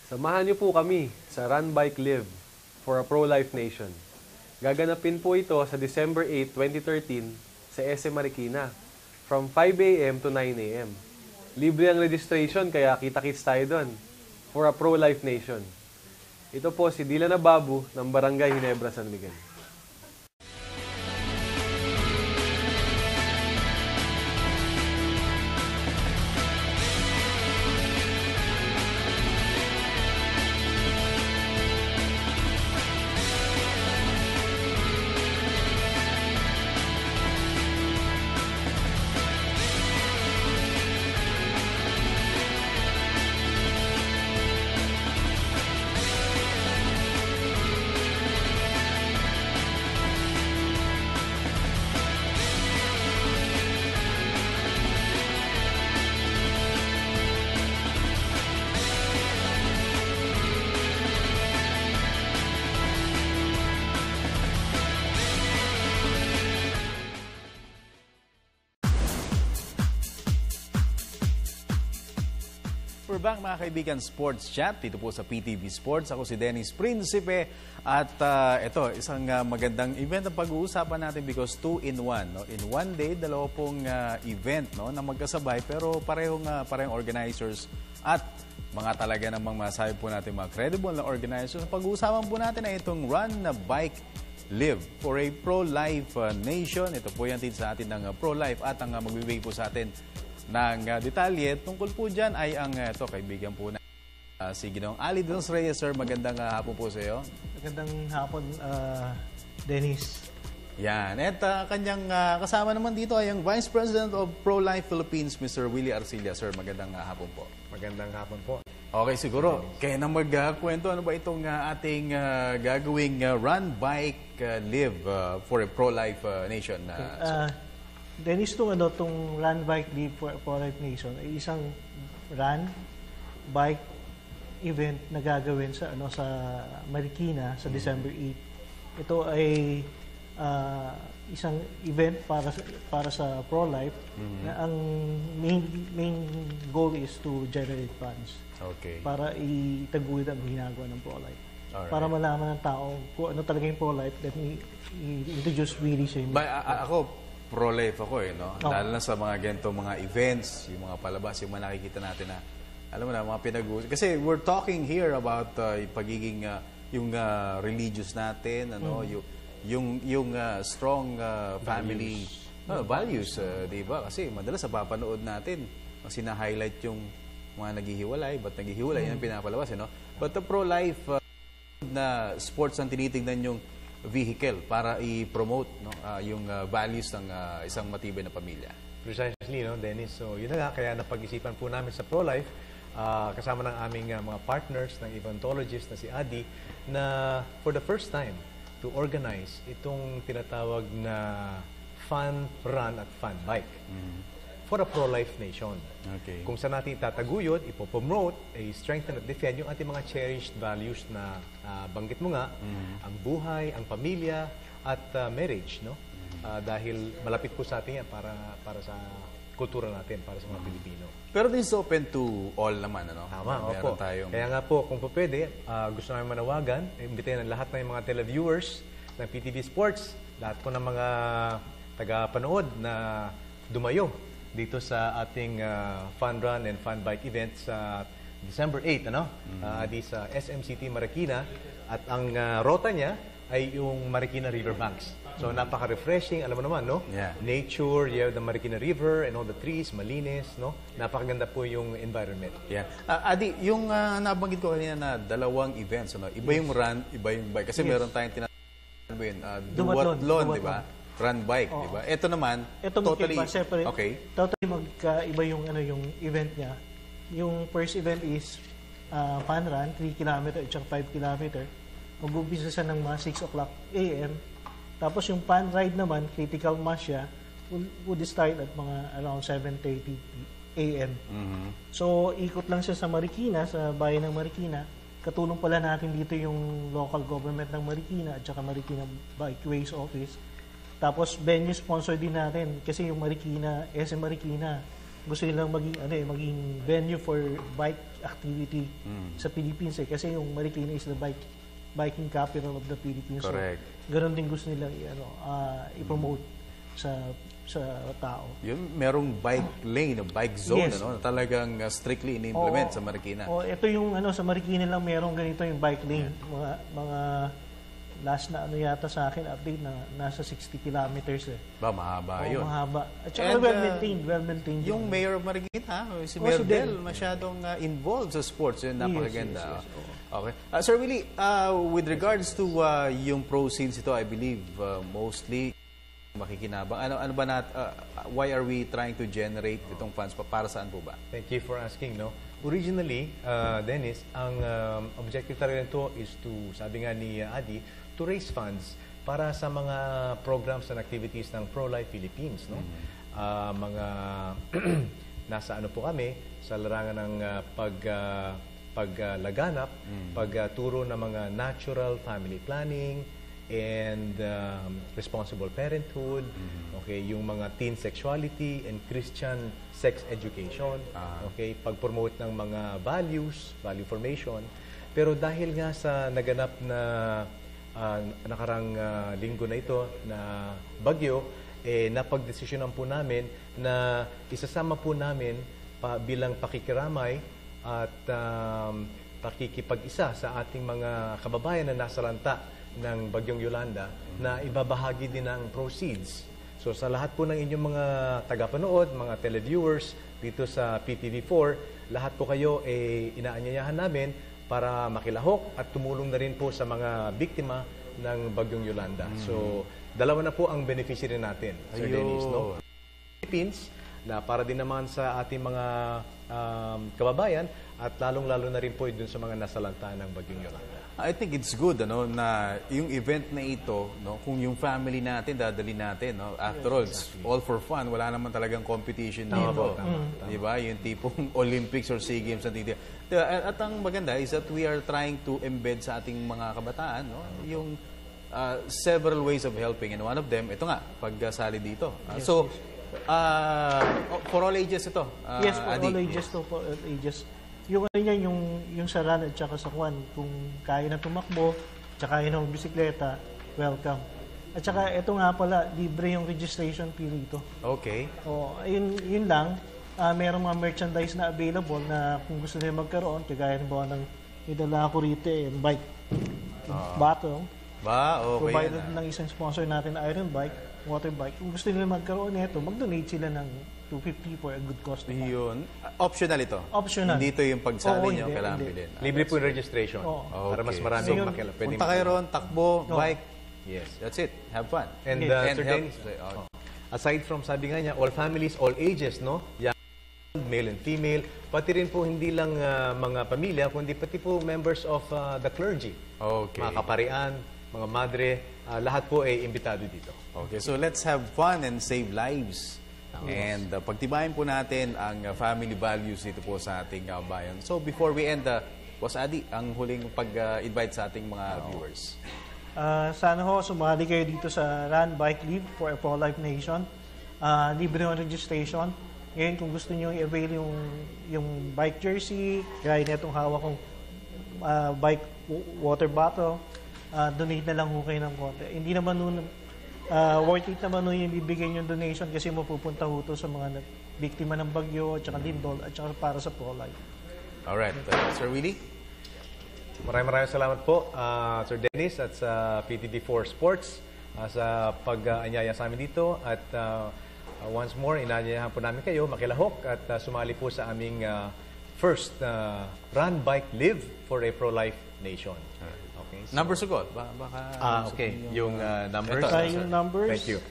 Samahan niyo po kami sa Run, Bike, Live for a Pro-Life Nation. Gaganapin po ito sa December 8, 2013 sa SM Marikina from 5 a.m. to 9 a.m. Libre ang registration kaya kita-kits tayo doon for a Pro-Life Nation. Ito po si Dylan Ababu ng Barangay Ginebra, San Miguel. We're back mga kaibigan, Sports Chat dito po sa PTV Sports. Ako si Dennis Principe at ito, isang magandang event ang pag-uusapan natin because 2-in-1. No? In one day, dalawa pong event no, na magkasabay pero parehong organizers at mga talaga namang masabi po natin mga credible na organizers. Pag-uusapan po natin ay itong Run, Bike, Live for a Pro-Life Nation. Ito po yan sa atin ng Pro-Life at ang magbibigay po sa atin ng detalye tungkol po dyan ay ang kaibigan po na si Ginoong Ali de los Reyes. Sir, magandang hapon po sa iyo. Magandang hapon, Dennis. Yan. At kanyang kasama naman dito ay ang Vice President of Pro-Life Philippines, Mr. Willie Arcilla. Sir, magandang hapon po. Magandang hapon po. Okay, siguro. Kaya na magkwento, ano ba itong ating gagawing Run, Bike, Live for a Pro-Life Nation? Dennis, itong Run, Bike, Live for a Pro-Life Nation ay isang run, bike event na gagawin sa Marikina sa December 8. Ito ay isang event para sa pro-life na ang main goal is to generate funds. Okay. Para itaguyod ang ginagawa ng pro-life. Alright. Para malaman ng tao kung ano talaga yung pro-life, let me introduce Willie sa inyo. Ako, pro-life ako no? Oh. Lalo na sa mga ganito, mga events, yung mga palabas, yung mga nakikita natin na, alam mo na, mga pinag-uusap. Kasi we're talking here about pagiging, yung religious natin, yung strong family values, di ba? Kasi madalas sa papanood natin, sina-highlight yung mga naghihiwalay, ba't naghihiwalay, yan ang pinapalabas, no? But the pro-life na sports ang tinitingnan yung vehicle para i-promote yung values ng isang matibay na pamilya. Precisely, no, Dennis. So, yun na nga, kaya napag-isipan po namin sa Pro-Life, kasama ng aming mga partners, ng eventologist na si Adi, na for the first time, to organize itong tinatawag na fun run at fun bike for a pro-life nation. Okay. Kung saan natin itataguyod, ipopromote, strengthen at defend yung ating mga cherished values na banggit mo nga, ang buhay, ang pamilya, at marriage, no? Dahil malapit po sa atin yan para sa kultura natin, para sa mga Pilipino. Pero this is open to all naman, ano? Tama, opo. Kaya nga po, kung po pwede, gusto namin manawagan, imbitahin ang lahat ng mga televiewers ng PTV Sports, lahat po ng mga taga-panood na dumayo dito sa ating fun run and fun bike event sa December 8, di sa SMCT Marikina. At ang rota niya ay yung Marikina Riverbanks. So, napaka-refreshing. Alam mo naman, no? Yeah. Nature, you have the Marikina River and all the trees, malinis, no? Napakaganda po yung environment. Yeah. Adi, yung nabanggit ko kanina na dalawang events, iba yung run, iba yung bike. Kasi meron tayong tinatawag duwatlon, di ba? Run bike, di ba? Ito naman, totally separate. Okay. Totally magkaiba yung yung event niya. Yung first event is fun run, 3 km at 5 km. Mag-umpisa siya ng mga 6 o'clock a.m. Tapos yung fun ride naman, critical mass siya, would start at mga around 7:30 a.m. So, ikot lang siya sa Marikina, sa bayan ng Marikina. Katulong pala natin dito yung local government ng Marikina at saka Marikina Bikeways Office. Tapos venue sponsor din natin kasi yung Marikina, SM Marikina, gusto nilang maging venue for bike activity sa Philippines kasi yung Marikina is the biking capital of the Philippines. Correct. So, ganun din gusto nilang i-promote sa tao. Yung merong bike lane, bike zone, Yes. na talagang strictly in-implement sa Marikina. Ito yung sa Marikina lang merong ganito yung bike lane. Mga last na yata sa akin update na nasa 60 kilometers Ba, mahaba yun. mahaba. At saka And, well-maintained. Yung mayor of Marikina, si Oh, Mayor si Del, Del. masyadong involved sa sports. Yun, napakaganda. Yes, oo. Okay. Sir Willie, with regards to yung proceeds ito, I believe mostly makikinabang. Ano ba why are we trying to generate itong funds? Para saan po ba? Thank you for asking. No? Originally, Dennis, ang objective talaga nito is to, sabi nga ni Adi, to raise funds para sa mga programs and activities ng Pro-Life Philippines. No? Mga nasa po kami, sa larangan ng paglaganap, pagturo ng mga natural family planning, and responsible parenthood, okay, yung mga teen sexuality and Christian sex education, okay, pag-promote ng mga values, value formation. Pero dahil nga sa naganap na nakarang linggo na ito na bagyo, napagdesisyonan po namin na isasama po namin bilang pakikiramay at pakikipag-isa sa ating mga kababayan na nasa lanta ng Bagyong Yolanda na ibabahagi din ang proceeds. So sa lahat po ng inyong mga tagapanood, mga televiewers dito sa PTV4, lahat po kayo inaanyayahan namin para makilahok at tumulong na rin po sa mga biktima ng Bagyong Yolanda. So dalawa na po ang beneficiary natin, Sir Dennis, no? Philippines, na para din naman sa ating mga kababayan at lalong-lalo na rin po dun sa mga nasalanta ng Bagyong Yolanda. I think it's good na yung event na ito, kung yung family natin dadali natin, after all, it's all for fun, wala naman talagang competition dito. Di ba? Yung tipong Olympics or SEA Games na dito. At ang maganda is that we are trying to embed sa ating mga kabataan yung several ways of helping, and one of them, ito nga, pagsali dito. For all ages ito, yes, for Adi. all ages to, for all ages. Yung yung sa run at saka sa kwan, kung kaya na tumakbo, tsaka kaya na magbisikleta, welcome. At saka ito nga pala, libre yung registration fee rito. Okay. Yun lang. Merong mga merchandise na available na kung gusto nila magkaroon, kagaya ng idala ko rito bike bottle. Okay. Provided ng isang sponsor natin, Iron Bike, water bike. Kung gusto nila magkaroon nito, mag-donate sila ng $250 for a good cause. Yun. Optional ito. Optional. Hindi ito yung pagsali nyo, hindi, kailangan hindi. bilhin. Libre po yung registration para mas marami So, pwede Punta kayo ron, takbo, bike. Yes. That's it. Have fun. And, And Sir help. Dennis, aside from sabi nga niya, all families, all ages, no? Young, male and female, pati rin po hindi lang mga pamilya, kundi pati po members of the clergy. Okay. Mga kaparian, mga madre, lahat po ay imbitado dito. Okay, so let's have fun and save lives. And pagtibayin po natin ang family values dito po sa ating bayan. So before we end, Boss Adi, ang huling pag-invite sa ating mga viewers. Sana ho, sumali kayo dito sa Run, Bike, Live for a Pro-Life Nation. Libre yung registration. Ngayon, kung gusto nyo i-avail yung bike jersey, gaya na itong hawak kong bike water bottle, donate na lang ho kayo ng konti. Hindi naman worth it naman yung bibigyan yung donation kasi mapupunta ho to sa mga biktima ng bagyo, at saka lindol, at saka para sa pro-life. Alright, Sir Willie? Maraming salamat po, Sir Dennis at sa PTV4 Sports sa pag-anyaya sa amin dito. At once more, inanyayahan po namin kayo makilahok at sumali po sa aming first Run, Bike, Live for a Pro-Life Nation. Okay, so, Numbers agad. Baka okay, yung numbers. Yung numbers. Thank you.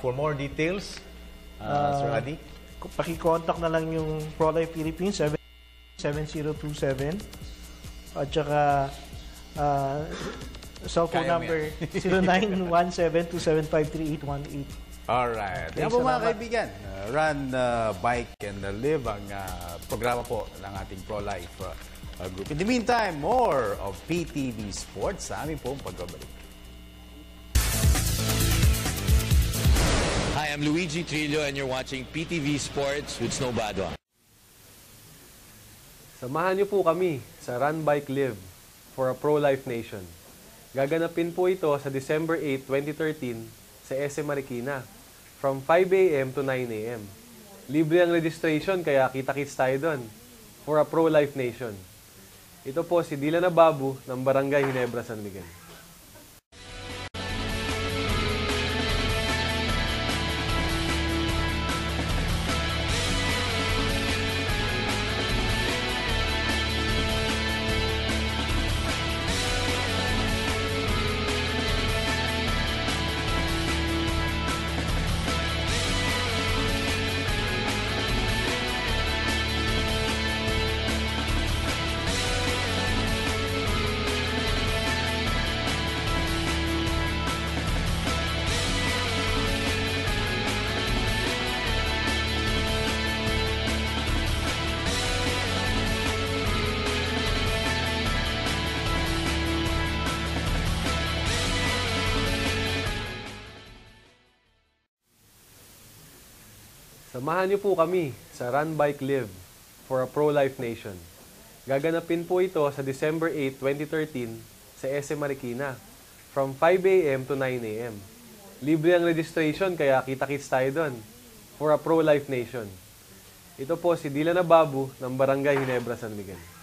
For more details, Sir Adi? Paki-contact na lang yung Pro-Life Philippines, 7027. At saka cellphone Kaya mo number 0917-275-3818. Alright. Yan po mga kaibigan. Run, Bike, and Live ang programa po ng ating Pro-Life group. In the meantime, more of PTV Sports sa aming pong pagbabalik. Hi, I am Luigi Trillo and you're watching PTV Sports with Snow Badwa. Samahan niyo po kami sa Run Bike Live for a Pro-Life Nation. Gaganapin po ito sa December 8, 2013 sa SM Marikina from 5 a.m. to 9 a.m. Libre ang registration kaya kita-kits tayo doon for a Pro-Life Nation. Ito po si Dylan Ababu ng Barangay Ginebra, San Miguel. Samahan niyo po kami sa Run Bike Live for a Pro-Life Nation. Gaganapin po ito sa December 8, 2013 sa SM Marikina from 5 a.m. to 9 a.m. Libre ang registration kaya kita-kits tayo doon for a Pro-Life Nation. Ito po si Dylan Ababu ng Barangay Ginebra, San Miguel.